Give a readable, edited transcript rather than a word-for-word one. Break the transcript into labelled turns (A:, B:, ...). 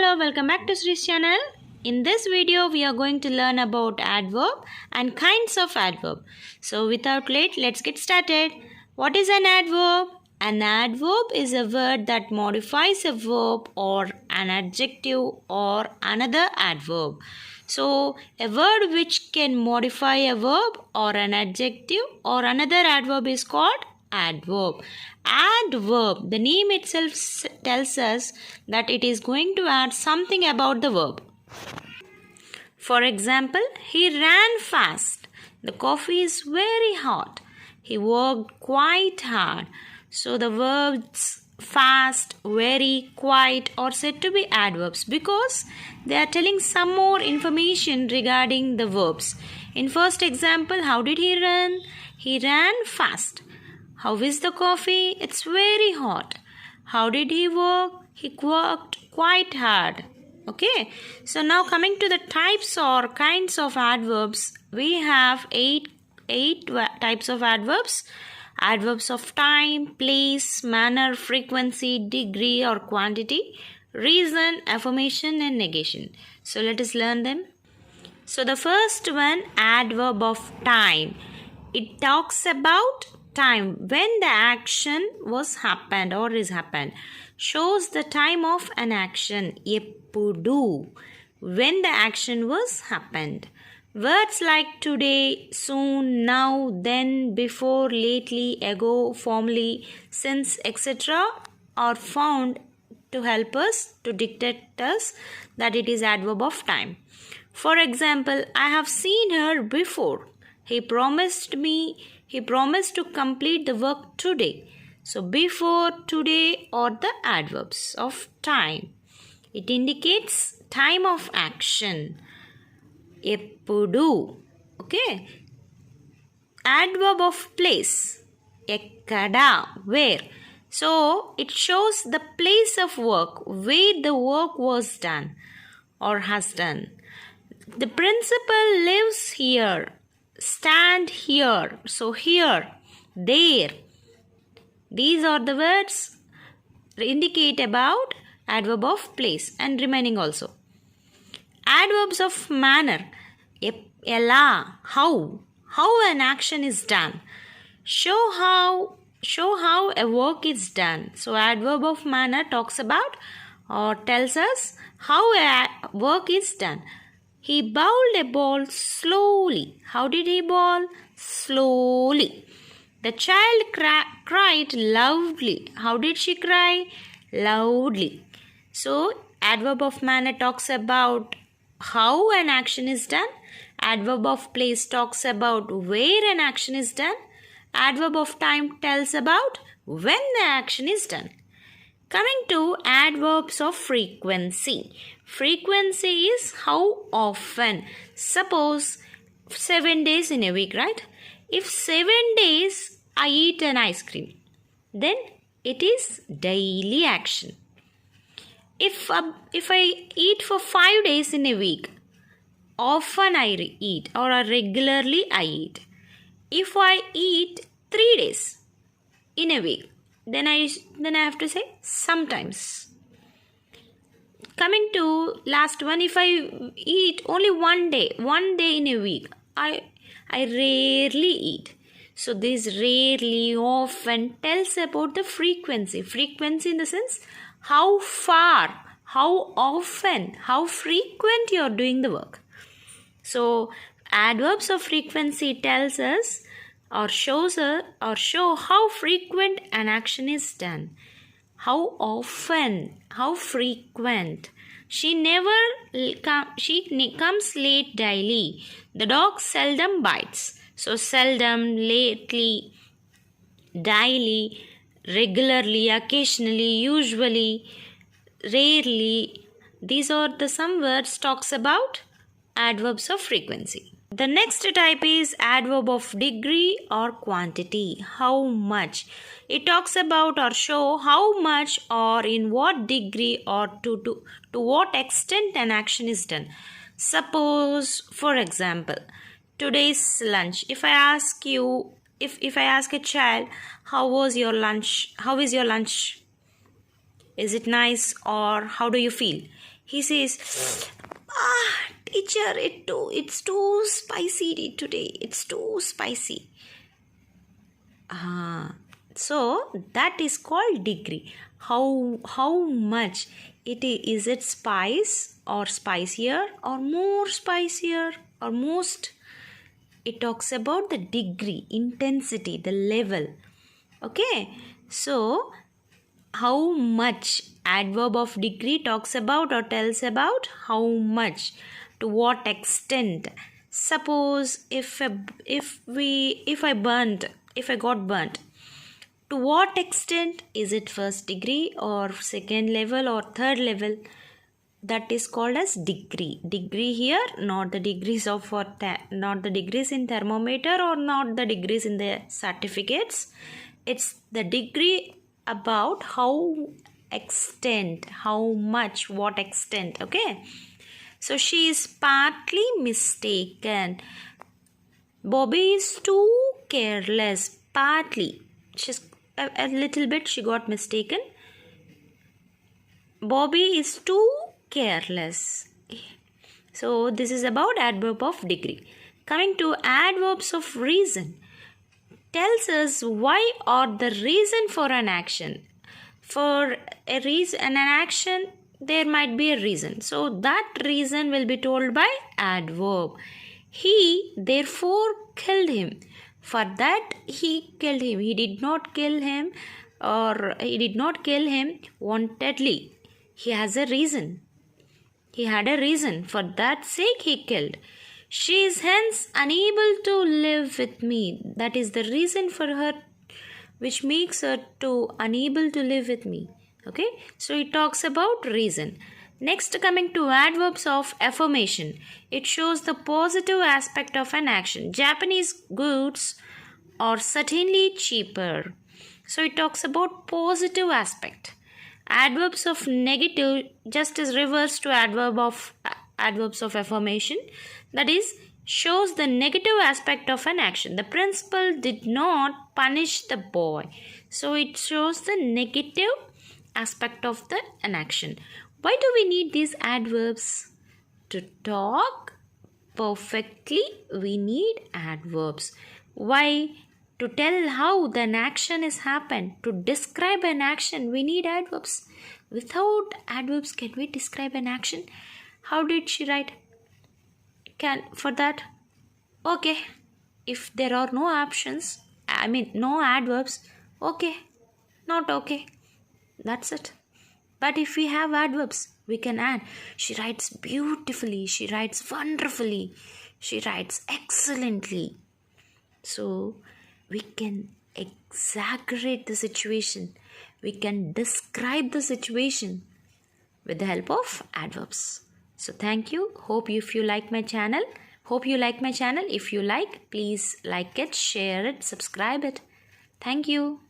A: Hello, welcome back to Sri's channel. In this video, we are going to learn about adverb and kinds of adverb. So without late, let's get started. What is an adverb? An adverb is a word that modifies a verb or an adjective or another adverb. So a word which can modify a verb or an adjective or another adverb is called adverb. Adverb, the name itself tells us that it is going to add something about the verb. For example, he ran fast. The coffee is very hot. He worked quite hard. So the verbs fast, very, quite are said to be adverbs because they are telling some more information regarding the verbs. In first example, how did he run? He ran fast. How is the coffee? It's very hot. How did he work? He worked quite hard. Okay. So now coming to the types or kinds of adverbs, we have eight types of adverbs. Adverbs of time, place, manner, frequency, degree or quantity, reason, affirmation and negation. So let us learn them. So the first one, adverb of time. It talks about time when the action was happened or is happened. Shows the time of an action. Eppudu. When the action was happened. Words like today, soon, now, then, before, lately, ago, formerly, since, etc. are found to help us, to dictate us that it is adverb of time. For example, I have seen her before. He promised to complete the work today. So, before, today are the adverbs of time. It indicates time of action. Eppudu. Okay. Adverb of place. Ekkada. Where. So, it shows the place of work, where the work was done or has done. The principal lives here. Stand here. So, here. There. These are the words indicate about adverb of place and remaining also. Adverbs of manner. Ela. How an action is done. Show how a work is done. So adverb of manner talks about or tells us how a work is done. He bowled a ball slowly. How did he bowl? Slowly. The child cried loudly. How did she cry? Loudly. So adverb of manner talks about how an action is done. Adverb of place talks about where an action is done. Adverb of time tells about when the action is done. Coming to adverbs of frequency. Frequency is how often. Suppose 7 days in a week, right? If 7 days I eat an ice cream, then it is daily action. If I eat for 5 days in a week, often I eat or regularly I eat. If I eat 3 days in a week, then I have to say sometimes. Coming to last one, if I eat only one day in a week, I rarely eat. So this rarely, often tells about the frequency. Frequency in the sense how far, how often, how frequent you are doing the work. So adverbs of frequency tells us or show how frequent an action is done. How often, how frequent. She comes late daily. The dog seldom bites. So seldom, lately, daily, regularly, occasionally, usually, rarely. These are the some words talks about adverbs of frequency. The next type is adverb of degree or quantity. How much. It talks about or show how much or in what degree or to what extent an action is done. Suppose, for example, today's lunch. If I ask you, if I ask a child, how is your lunch? Is it nice or how do you feel? He says, teacher, it's too spicy today. It's too spicy. So that is called degree. How much it is it spice or spicier or more spicier or most? It talks about the degree, intensity, the level. Okay, so how much, adverb of degree talks about or tells about how much, to what extent. Suppose if I got burnt, to what extent, is it first degree or second level or third level? That is called as degree. Degree here, not the degrees not the degrees in thermometer or not the degrees in the certificates. It's the degree about how extent, how much, what extent. Okay, so she is partly mistaken. Bobby is too careless. Partly, she's a little bit, she got mistaken. Bobby is too careless. So this is about adverb of degree. Coming to adverbs of reason, tells us why or the reason for an action. For a reason, an action, there might be a reason. So that reason will be told by adverb. He therefore killed him. For that he killed him. He did not kill him, or he did not kill him wantedly. He has a reason. He had a reason. For that sake he killed. She is hence unable to live with me. That is the reason for her, which makes her to unable to live with me. Okay, so it talks about reason. Next, coming to adverbs of affirmation, it shows the positive aspect of an action. Japanese goods are certainly cheaper. So it talks about positive aspect. Adverbs of negative just is reverse to adverbs of affirmation. That is, shows the negative aspect of an action. The principal did not punish the boy. So it shows the negative aspect of an action. Why do we need these adverbs? To talk perfectly, we need adverbs. Why? To tell how an action is happened. To describe an action, we need adverbs. Without adverbs, can we describe an action? How did she write? For that? Okay. If there are no options, no adverbs, okay. Not okay. That's it. But if we have adverbs, we can add. She writes beautifully. She writes wonderfully. She writes excellently. So we can exaggerate the situation. We can describe the situation with the help of adverbs. So thank you. Hope you like my channel. If you like, please like it, share it, subscribe it. Thank you.